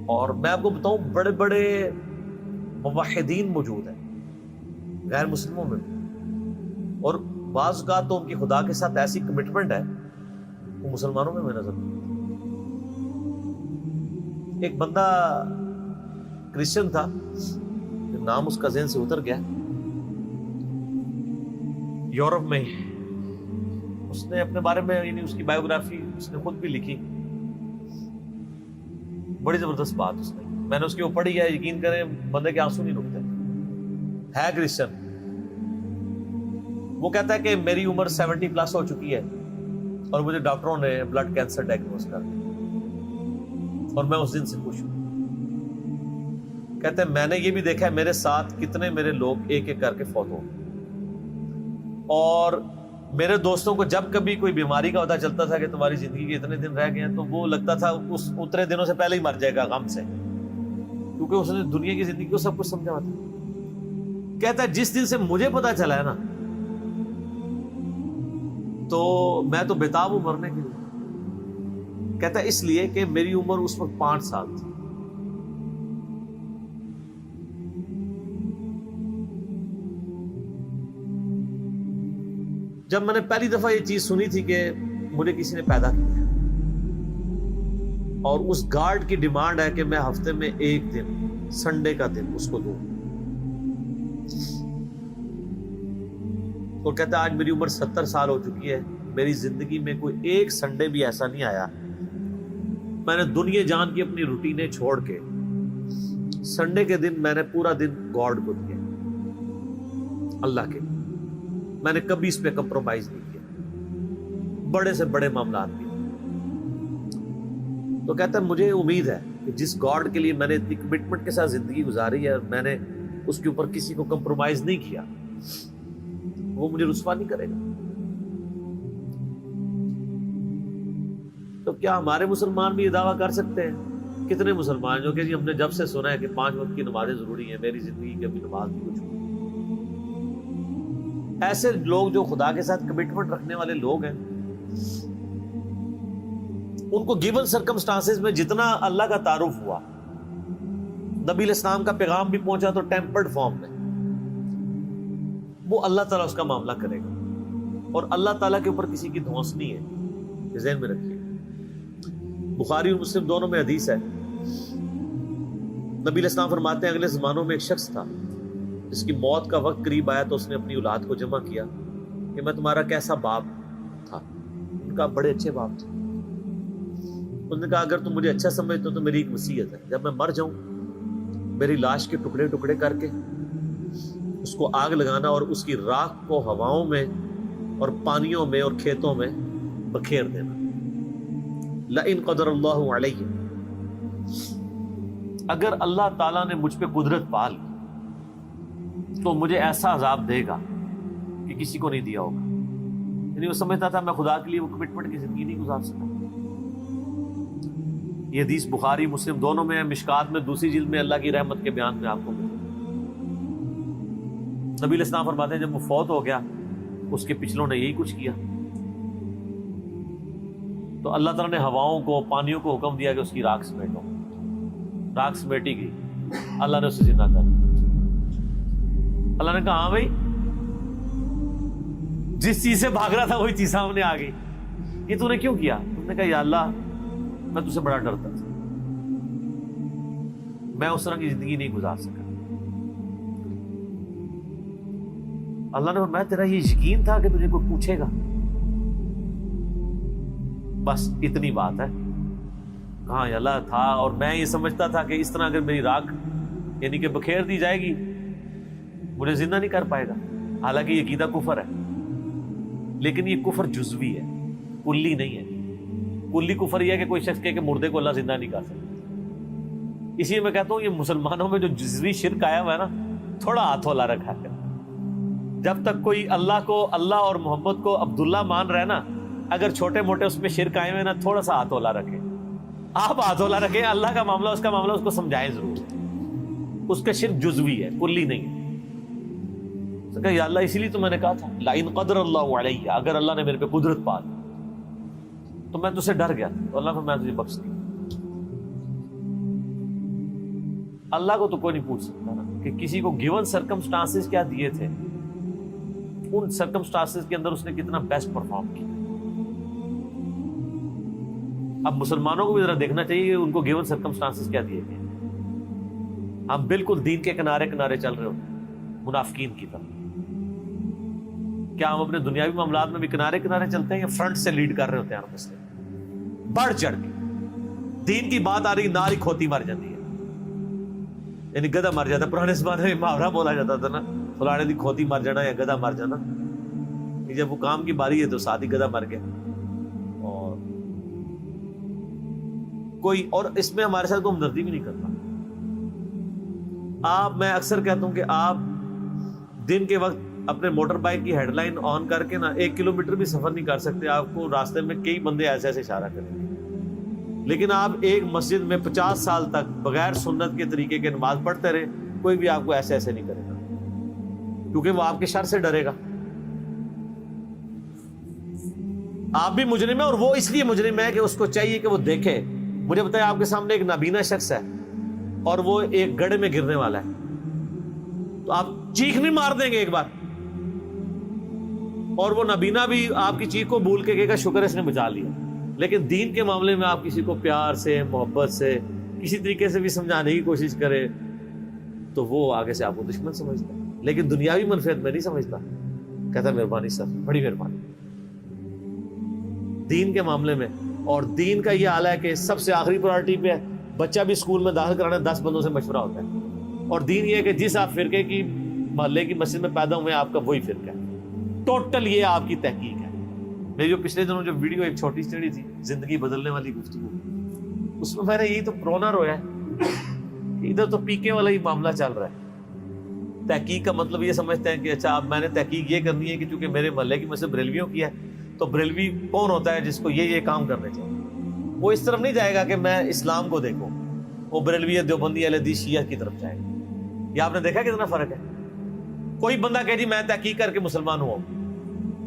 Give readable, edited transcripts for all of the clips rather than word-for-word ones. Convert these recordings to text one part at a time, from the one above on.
اور میں آپ کو بتاؤں بڑے بڑے موحدین موجود ہیں غیر مسلموں میں، اور بعض اوقات تو ان کی خدا کے ساتھ ایسی کمٹمنٹ ہے وہ مسلمانوں میں نظر نہیں۔ ایک بندہ کرسچن تھا، نام اس کا ذہن سے اتر گیا، یورپ میں ہی، اس نے اپنے بارے میں یعنی اس کی بایوگرافی اس نے خود بھی لکھی، بڑی زبردست بات اس نے، میں نے اس کے اوپر پڑھی ہے، یقین کریں بندے کے آنسو نہیں رکتے، ہے کرسچن۔ وہ کہتا ہے کہ میری عمر 70 پلس ہو چکی ہے اور مجھے ڈاکٹروں نے بلڈ کینسر ڈائگنوز کر دیا اور میں اس دن سے خوش ہوں۔ کہتے ہیں میں نے یہ بھی دیکھا ہے میرے ساتھ کتنے میرے لوگ ایک ایک کر کے فوت ہو گئے، اور میرے دوستوں کو جب کبھی کوئی بیماری کا پتہ چلتا تھا کہ تمہاری زندگی کے اتنے دن رہ گئے ہیں، تو وہ لگتا تھا اس اتنے دنوں سے پہلے ہی مر جائے گا غم سے، کیونکہ اس نے دنیا کی زندگی کو سب کچھ سمجھا تھا۔ کہتا ہے جس دن سے مجھے پتہ چلا ہے نا، تو میں تو بےتاب ہوں مرنے کے لیے۔ کہتا ہے اس لیے کہ میری عمر اس وقت 5 سال تھی۔ جب میں نے پہلی دفعہ یہ چیز سنی تھی کہ مجھے کسی نے پیدا کیا اور اس گارڈ کی ڈیمانڈ ہے کہ میں ہفتے میں ایک دن سنڈے کا دن اس کو دوں، اور کہتا ہے آج میری عمر 70 سال ہو چکی ہے، میری زندگی میں کوئی ایک سنڈے بھی ایسا نہیں آیا میں نے دنیا جان کی اپنی روٹینیں چھوڑ کے سنڈے کے دن میں نے پورا دن گاڈ کو دیا، اللہ کے، میں نے کبھی اس پہ کمپرومائز نہیں کیا، بڑے سے بڑے معاملات بھی۔ تو کہتا ہے مجھے امید ہے کہ جس گاڈ کے لیے میں نے اتنی کمٹمنٹ کے ساتھ زندگی گزاری ہے اور میں نے اس کے اوپر کسی کو کمپرومائز نہیں کیا، وہ مجھے رسوا نہیں کرے گا۔ تو کیا ہمارے مسلمان بھی یہ دعویٰ کر سکتے ہیں؟ کتنے مسلمان جو کہ جی ہم نے جب سے سنا ہے کہ 5 وقت کی نمازیں ضروری ہیں، میری زندگی کی ابھی نماز بھی کچھ ہوئی۔ ایسے لوگ جو خدا کے ساتھ کمٹمنٹ رکھنے والے لوگ ہیں، ان کو گیون سرکمسٹانسز میں جتنا اللہ کا تعارف ہوا، نبی علیہ السلام کا پیغام بھی پہنچا تو ٹیمپرڈ فارم میں، وہ اللہ تعالیٰ اس کا معاملہ کرے گا، اور اللہ تعالیٰ کے اوپر کسی کی دھونس نہیں ہے، یہ ذہن میں رکھیے۔ بخاری اور مسلم دونوں میں حدیث ہے، نبی علیہ السلام فرماتے ہیں اگلے زمانوں میں ایک شخص تھا جس کی موت کا وقت قریب آیا تو اس نے اپنی اولاد کو جمع کیا کہ میں تمہارا کیسا باپ تھا؟ ان کا بڑے اچھے باپ تھے۔ انہوں نے کہا اگر تم مجھے اچھا سمجھتے ہو تو میری ایک وصیت ہے، جب میں مر جاؤں میری لاش کے ٹکڑے ٹکڑے کر کے اس کو آگ لگانا اور اس کی راکھ کو ہواؤں میں اور پانیوں میں اور کھیتوں میں بکھیر دینا۔ لئن قدر اللہ علیہ، اگر اللہ تعالیٰ نے مجھ پہ قدرت پال تو مجھے ایسا عذاب دے گا کہ کسی کو نہیں دیا ہوگا۔ یعنی وہ سمجھتا تھا میں خدا کے لیے وہ کمٹمنٹ کی زندگی نہیں گزار سکا۔ یہ حدیث بخاری مسلم دونوں میں ہے، مشکات میں دوسری جلد میں اللہ کی رحمت کے بیان میں آپ کو ملے۔ نبی علیہ السلام فرماتے ہیں جب وہ فوت ہو گیا اس کے پچھلوں نے یہی کچھ کیا، تو اللہ تعالیٰ نے ہواؤں کو پانیوں کو حکم دیا کہ اس کی راکھ سمیٹو، راکھ سمیٹی گئی، اللہ نے اسے زندہ کر دیا۔ اللہ نے کہا ہاں بھائی، جس چیز سے بھاگ رہا تھا وہی چیز سامنے آ گئی، یہ تو نے کیوں کیا؟ اس نے کہا یا اللہ میں تجھ سے بڑا ڈرتا تھا، میں اس طرح کی زندگی نہیں گزار سکا۔ اللہ نے فرمایا تیرا یہ یقین تھا کہ تجھے کوئی پوچھے گا؟ بس اتنی بات ہے۔ کہاں یا اللہ تھا، اور میں یہ سمجھتا تھا کہ اس طرح اگر میری راکھ یعنی کہ بکھیر دی جائے گی مجھے زندہ نہیں کر پائے گا، حالانکہ یہ عقیدہ کفر ہے، لیکن یہ کفر جزوی ہے، کلی نہیں ہے۔ کلی کفر یہ ہے کہ کوئی شخص کہے کہ مردے کو اللہ زندہ نہیں کر سکتا۔ اسی لیے میں کہتا ہوں یہ مسلمانوں میں جو جزوی شرک آیا ہوا ہے نا، تھوڑا ہاتھ ہلا رکھا ہے۔ جب تک کوئی اللہ کو، اللہ اور محمد کو عبداللہ مان رہا ہے نا، اگر چھوٹے موٹے اس میں شرک آئے ہوئے نا، تھوڑا سا ہاتھ ہلا رکھے، آپ ہاتھ ہلا رکھیں، اللہ کا معاملہ اس کا معاملہ، اس کو سمجھائیں ضرور، اس کا شرک جزوی ہے، کلی نہیں ہے۔ کہ یا اللہ اسی لیے تو میں نے کہا تھا لئن قدر اللہ علیہ، اگر اللہ نے میرے پہ قدرت پال تو میں تجھ سے ڈر گیا، تو اللہ نے میں تجھے بخش دی۔ اللہ کو تو کوئی نہیں پوچھ سکتا نا کہ کسی کو گیون سرکمسٹانسز کیا دیے تھے، ان سرکمسٹانسز کے اندر اس نے کتنا بیسٹ پرفارم کیا۔ اب مسلمانوں کو بھی ذرا دیکھنا چاہیے کہ ان کو گیون سرکمسٹانسز کیا دیے گئے۔ ہم بالکل دین کے کنارے کنارے چل رہے ہوتے ہیں منافقین کی طرح۔ کیا ہم اپنے دنیاوی معاملات میں بھی کنارے کنارے چلتے ہیں یا فرنٹ سے لیڈ کر رہے ہوتے ہیں ہم مسلم؟ بڑھ چڑھ کے دین کی بات آ رہی، ناری کھوتی مر جاتی ہے، یعنی گدھا مر جاتا ہے۔ پرانے زمانے میں محاورہ بولا جاتا تھا نا، فلانے دی کھوتی مر جانا یا گدھا مر جانا، کہ جب وہ کام کی باری ہے تو ساتھ ہی گدھا مر گیا۔ اور کوئی اور اس میں ہمارے ساتھ کوئی ہمدردی بھی نہیں کرتا۔ میں اکثر کہتا ہوں کہ آپ دن کے وقت اپنے موٹر بائک کی ہیڈ لائن آن کر کے نا 1 کلومیٹر بھی سفر نہیں کر سکتے، آپ کو راستے میں کئی بندے ایسے ایسے اشارہ کریں گے، لیکن آپ ایک مسجد میں 50 سال تک بغیر سنت کے طریقے کے نماز پڑھتے رہے، کوئی بھی آپ کو ایسے ایسے نہیں کرے گا، کیونکہ وہ آپ کے شر سے ڈرے گا۔ آپ بھی مجرم ہے، اور وہ اس لیے مجرم ہے کہ اس کو چاہیے کہ وہ دیکھے۔ مجھے بتائیں، آپ کے سامنے ایک نابینا شخص ہے اور وہ ایک گڑھے میں گرنے والا ہے، تو آپ چیخ نہیں مار دیں گے ایک بار؟ اور وہ نابینا بھی آپ کی چیخ کو بھول کے کہے گا شکر ہے اس نے بچا لیا۔ لیکن دین کے معاملے میں آپ کسی کو پیار سے، محبت سے، کسی طریقے سے بھی سمجھانے کی کوشش کرے تو وہ آگے سے آپ کو دشمن سمجھتا ہے، لیکن دنیاوی منفعت میں نہیں سمجھتا، کہتا مہربانی سر، بڑی مہربانی۔ دین کے معاملے میں، اور دین کا یہ حال ہے کہ سب سے آخری پرائرٹی پہ ہے۔ بچہ بھی اسکول میں داخل کرانا 10 بندوں سے مشورہ ہوتا ہے، اور دین یہ ہے کہ جس آپ فرقے کی محلے کی مسجد میں پیدا ہوئے ہیں آپ کا وہی فرقہ ہے، ٹوٹل یہ آپ کی تحقیق ہے۔ میری جو پچھلے دنوں جو ویڈیو ایک چھوٹی چڑی تھی، زندگی بدلنے والی گفتگو، اس میں نے یہی تو پرونا رویا ہے کہ ادھر تو پیکے والا ہی معاملہ چل رہا ہے۔ تحقیق کا مطلب یہ سمجھتے ہیں کہ اچھا اب میں نے تحقیق یہ کرنی ہے کہ چونکہ میرے محلے کی مسجد بریلویوں کی ہے تو بریلوی کون ہوتا ہے جس کو یہ کام کرنے چاہیے۔ وہ اس طرف نہیں جائے گا کہ میں اسلام کو دیکھوں، وہ بریلوی دیوبندی اہل حدیث شیعہ کی طرف جائے گا۔ یہ آپ نے دیکھا کتنا فرق ہے؟ کوئی بندہ کہ جی میں تحقیق کر کے مسلمان ہوں،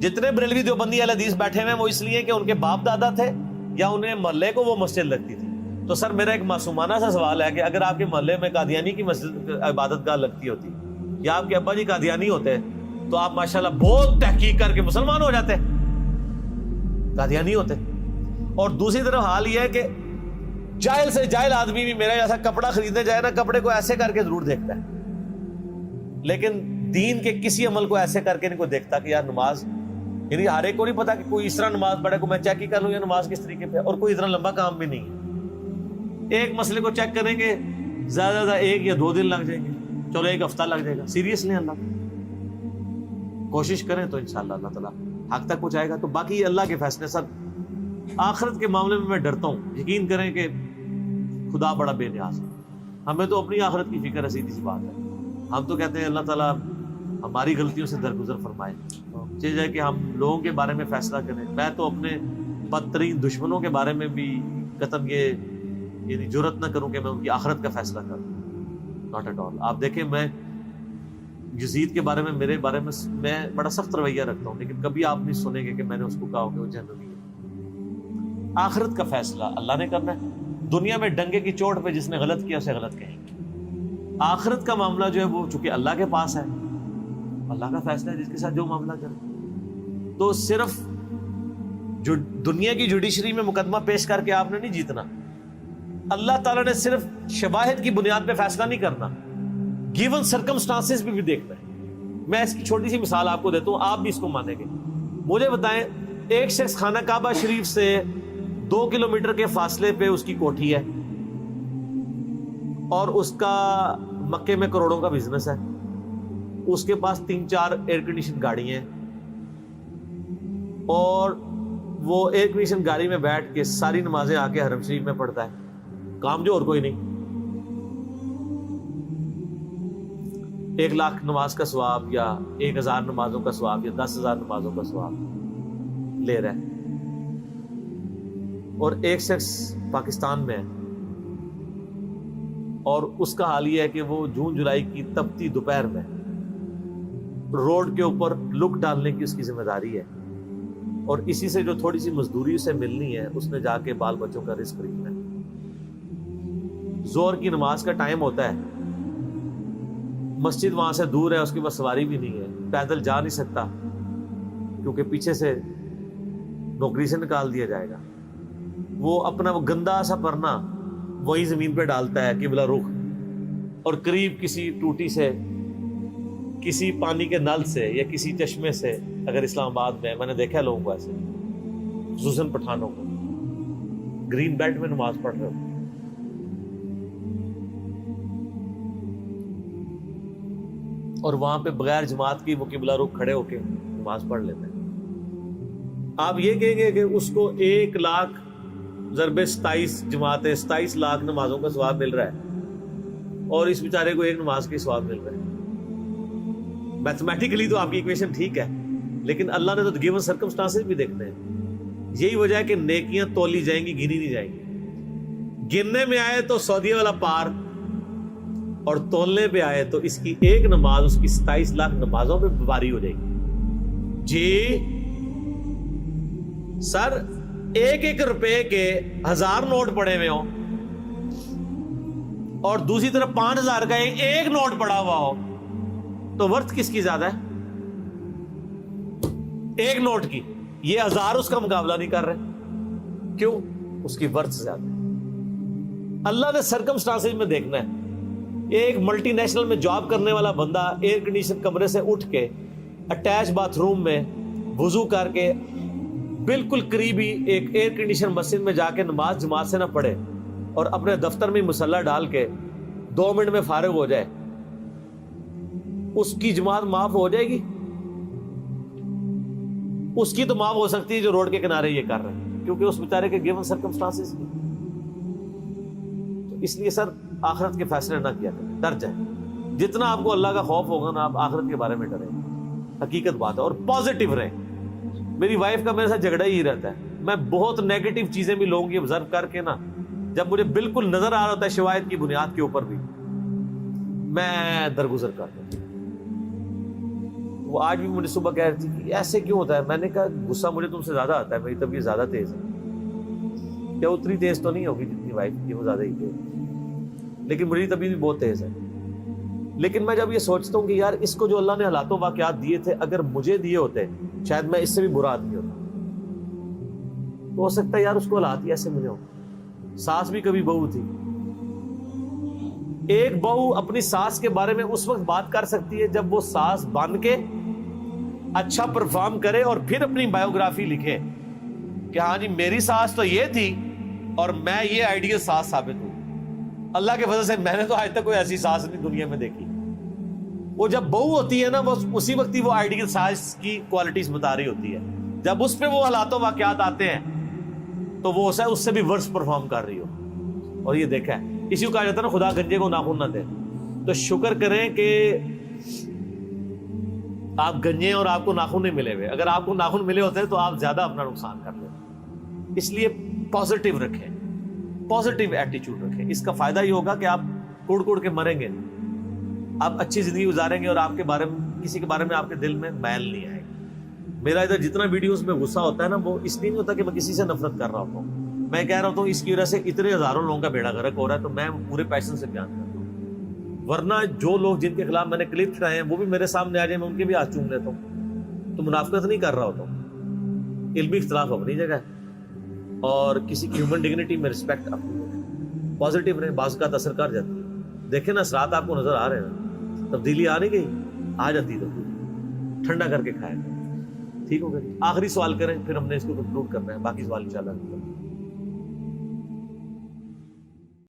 جتنے بریلوی دیوبندی اہل حدیث بیٹھے ہوئے ہیں وہ اس لیے کہ ان کے باپ دادا تھے یا انہیں محلے کو وہ مسجد لگتی تھی۔ تو سر میرا ایک معصومانہ سا سوال ہے کہ اگر آپ کے محلے میں قادیانی کی مسجد عبادت گاہ لگتی ہوتی یا آپ کے ابا جی قادیانی ہوتے تو آپ ماشاءاللہ بہت تحقیق کر کے مسلمان ہو جاتے، قادیانی ہوتے۔ اور دوسری طرف حال یہ ہے کہ جاہل سے جاہل آدمی بھی میرا جیسا کپڑا خریدنے جائے نا، کپڑے کو ایسے کر کے ضرور دیکھتا ہے، لیکن دین کے کسی عمل کو ایسے کر کے نہیں کوئی دیکھتا کہ یار نماز، یعنی ہر ایک کو نہیں پتا کہ کوئی اس طرح نماز پڑھے کو میں چیک ہی کر لوں یا نماز کس طریقے پہ، اور کوئی اتنا لمبا کام بھی نہیں ہے۔ ایک مسئلے کو چیک کریں گے زیادہ سے زیادہ 1 یا 2 دن لگ جائیں گے، چلو 1 ہفتہ لگ جائے گا، سیریس لیں اللہ کوشش کریں تو انشاءاللہ اللہ تعالیٰ حق تک پہنچائے گا۔ تو باقی اللہ کے فیصلے۔ سر آخرت کے معاملے میں ڈرتا ہوں، یقین کریں کہ خدا بڑا بے نیاز ہے، ہمیں تو اپنی آخرت کی فکر ہے، سیدھی سی بات ہے۔ ہم تو کہتے ہیں اللہ تعالیٰ ہماری غلطیوں سے درگزر فرمائے، چاہیے کہ ہم لوگوں کے بارے میں فیصلہ کریں۔ میں تو اپنے بدترین دشمنوں کے بارے میں بھی قطعاً یہ یعنی جرأت نہ کروں کہ میں ان کی آخرت کا فیصلہ کروں، ناٹ ایٹ آل۔ آپ دیکھیں میں یزید کے بارے میں، میرے بارے میں میں بڑا سخت رویہ رکھتا ہوں، لیکن کبھی آپ نہیں سنیں گے کہ میں نے اس کو کہا کہ وہ جہنمی ہے۔ آخرت کا فیصلہ اللہ نے کرنا ہے۔ دنیا میں ڈنگے کی چوٹ پہ جس نے غلط کیا اسے غلط کہیں گے۔ آخرت کا معاملہ جو ہے وہ چونکہ اللہ کے پاس ہے، اللہ کا فیصلہ ہے جس کے ساتھ جو معاملہ کرے۔ تو صرف جو دنیا کی جوڈیشری میں مقدمہ پیش کر کے آپ نے نہیں جیتنا، اللہ تعالیٰ نے صرف شواہد کی بنیاد پہ فیصلہ نہیں کرنا، گیون سرکمسٹانسز بھی دیکھنا ہے۔ میں اس کی چھوٹی سی مثال آپ کو دیتا ہوں، آپ بھی اس کو مانیں گے۔ مجھے بتائیں، ایک شخص خانہ کعبہ شریف سے 2 کلومیٹر کے فاصلے پہ اس کی کوٹھی ہے اور اس کا مکے میں کروڑوں کا بزنس ہے، اس کے پاس 3-4 ایئر کنڈیشن گاڑی ہیں، اور وہ ایئر کنڈیشن گاڑی میں بیٹھ کے ساری نمازیں آ کے حرم شریف میں پڑھتا ہے، کام جو اور کوئی نہیں۔ 1 لاکھ نماز کا ثواب یا 1000 نمازوں کا ثواب یا 10,000 نمازوں کا ثواب لے رہا ہے۔ اور ایک شخص پاکستان میں ہے اور اس کا حال یہ ہے کہ وہ جون جولائی کی تپتی دوپہر میں روڈ کے اوپر لک ڈالنے کی اس کی ذمہ داری ہے، اور اسی سے جو تھوڑی سی مزدوری اسے ملنی ہے اس نے جا کے بال بچوں کا رزق خریدنا ہے۔ ظہر کی نماز کا ٹائم ہوتا ہے مسجد وہاں سے دور ہے, اس کے پاس سواری بھی نہیں ہے, پیدل جا نہیں سکتا کیونکہ پیچھے سے نوکری سے نکال دیا جائے گا. وہ اپنا وہ گندا سا پرنا وہی زمین پہ ڈالتا ہے قبلہ رخ, اور قریب کسی ٹوٹی سے, کسی پانی کے نل سے یا kسی چشمے سے, اگر اسلام آباد میں نے دیکھا لوگوں کو ایسے, خصوصاً پٹھانوں کو, گرین بیلٹ میں نماز پڑھ رہے ہو. اور وہاں پہ بغیر جماعت کی وہ قبلہ رخ کھڑے ہو کے نماز پڑھ لیتے ہیں. آپ یہ کہیں گے کہ اس کو 1 لاکھ ضرب 27 جماعتیں 27 لاکھ نمازوں کا ثواب مل رہا ہے, اور اس بیچارے کو 1 نماز کی ثواب مل رہا ہے. میتھمیٹیکلی تو آپ کی ایکویشن ٹھیک ہے, لیکن اللہ نے تو گیون سرکمسٹانسز بھی دیکھنے ہیں. یہی وجہ ہے کہ نیکیاں تولی جائیں گی, گنی نہیں جائیں گی. گننے میں آئے تو سعودیہ والا پار, اور تولنے پہ آئے تو اس کی 1 نماز اس کی 27 لاکھ نمازوں پہ باری ہو جائے گی. جی سر, 1 روپے کے 1000 نوٹ پڑے ہوئے ہوں اور دوسری طرف 5000 کا ایک نوٹ پڑا ہوا ہو, تو ورتھ کس کی زیادہ ہے؟ 1 نوٹ کی. یہ 1000 اس کا مقابلہ نہیں کر رہے. کیوں؟ اس کی ورتھ زیادہ ہے. اللہ نے سرکمسٹانسز میں دیکھنا ہے. ایک ملٹی نیشنل میں جاب کرنے والا بندہ ایئر کنڈیشن کمرے سے اٹھ کے اٹیچ باتھ روم میں وضو کر کے بالکل قریبی ایک ایئر کنڈیشن مسجد میں جا کے نماز جماعت سے نہ پڑھے اور اپنے دفتر میں مصلی ڈال کے 2 منٹ میں فارغ ہو جائے, اس کی جماعت معاف ہو جائے گی؟ اس کی تو معاف ہو سکتی ہے جو روڈ کے کنارے یہ کر رہے ہیں, کیونکہ اس بیچارے کے گیون سرکمسٹانسز. تو اس لیے سر آخرت کے فیصلے نہ کیا کریں, ڈر جائیں. جتنا آپ کو اللہ کا خوف ہوگا نا, آپ آخرت کے بارے میں ڈریں. حقیقت بات ہے. اور پازیٹیو رہیں. میری وائف کا میرے ساتھ جھگڑا ہی رہتا ہے. میں بہت نیگیٹو چیزیں بھی لوگوں کی آبزرو کر کے نا, جب مجھے بالکل نظر آ رہا ہوتا ہے شواہد کی بنیاد کے اوپر بھی, میں درگزر کرتا ہوں. وہ آج بھی مجھے صبح کہہ رہی تھی کہ ایسے کیوں ہوتا ہے. میں نے کہا غصہ مجھے تم سے زیادہ آتا ہے, میری طبیعت زیادہ تیز ہے. کیا اتنی تیز تو نہیں ہوگی جتنی وائف کی, وہ زیادہ ہی تیز, لیکن میری طبیعت بھی بہت تیز ہے. لیکن میں جب یہ سوچتا ہوں کہ یار اس کو جو اللہ نے حالات و واقعات دیے تھے, اگر مجھے دیے ہوتے شاید میں اس سے بھی برا آدمی ہوتا. تو ہو سکتا ہے یار اس کو حالات ہی ایسے ملے ہوں. ساس بھی کبھی بہو تھی. ایک بہو اپنی ساس کے بارے میں اس وقت بات کر سکتی ہے جب وہ ساس بن کے اچھا پرفارم کرے اور پھر اپنی بایوگرافی لکھے کہ ہاں جی میری ساس تو یہ تھی اور میں یہ آئیڈیل ساس ثابت ہوں. اللہ کے فضل سے میں نے تو آج تک کوئی ایسی ساس نہیں دنیا میں دیکھی. وہ جب بہو ہوتی ہے نا, وہ اسی وقت ہی وہ آئیڈیل ساس کی کوالٹیز بتا رہی ہوتی ہے. جب اس پہ وہ حالات و واقعات آتے ہیں تو وہ اس سے بھی ورس پرفارم کر رہی ہو. اور یہ دیکھا ہے, اسی کو کہا جاتا ہے نا خدا گنجے کو ناخن نہ دے. تو شکر کریں کہ آپ گنجے اور آپ کو ناخن نہیں ملے ہوئے. اگر آپ کو ناخن ملے ہوتے تو آپ زیادہ اپنا نقصان کر لیتے. اس لیے پازیٹیو رکھیں, پازیٹیو ایٹیچیوڈ رکھیں. اس کا فائدہ یہ ہوگا کہ آپ کوڑ کوڑ کے مریں گے, آپ اچھی زندگی گزاریں گے, اور آپ کے بارے میں کسی کے بارے میں آپ کے دل میں میل نہیں آئے گا. میرا ادھر جتنا ویڈیوز میں غصہ ہوتا ہے نا, وہ اس لیے نہیں ہوتا کہ میں کسی سے نفرت کر رہا ہوتا ہوں. میں کہہ رہا ہوں اس کی وجہ سے اتنے ہزاروں لوگوں کا بیڑا غرق ہو رہا ہے, تو میں پورے پیشن سے بیان کرتا ہوں. ورنہ جو لوگ جن کے خلاف میں نے کلپ چڑھائے ہیں وہ بھی میرے سامنے آ جائیں, میں ان کے بھی ہاتھ چوم لیتا ہوں. تو منافقت نہیں کر رہا ہوتا ہوں. علمی اختلاف اپنی جگہ, اور کسی کی ہیومن ڈگنیٹی میں رسپیکٹ اپنی جگہ. پازیٹیو رہیں, بعض کا اثر کر جاتی ہے. دیکھیں نا اثرات آپ کو نظر آ رہے ہیں, تبدیلی آ نہیں گئی, آ جاتی تبدیلی. ٹھنڈا کر کے کھائیں. ٹھیک ہو گیا. آخری سوال کریں, پھر ہم نے اس کو کنکلوڈ کرنا ہے, باقی سوال انشاءاللہ.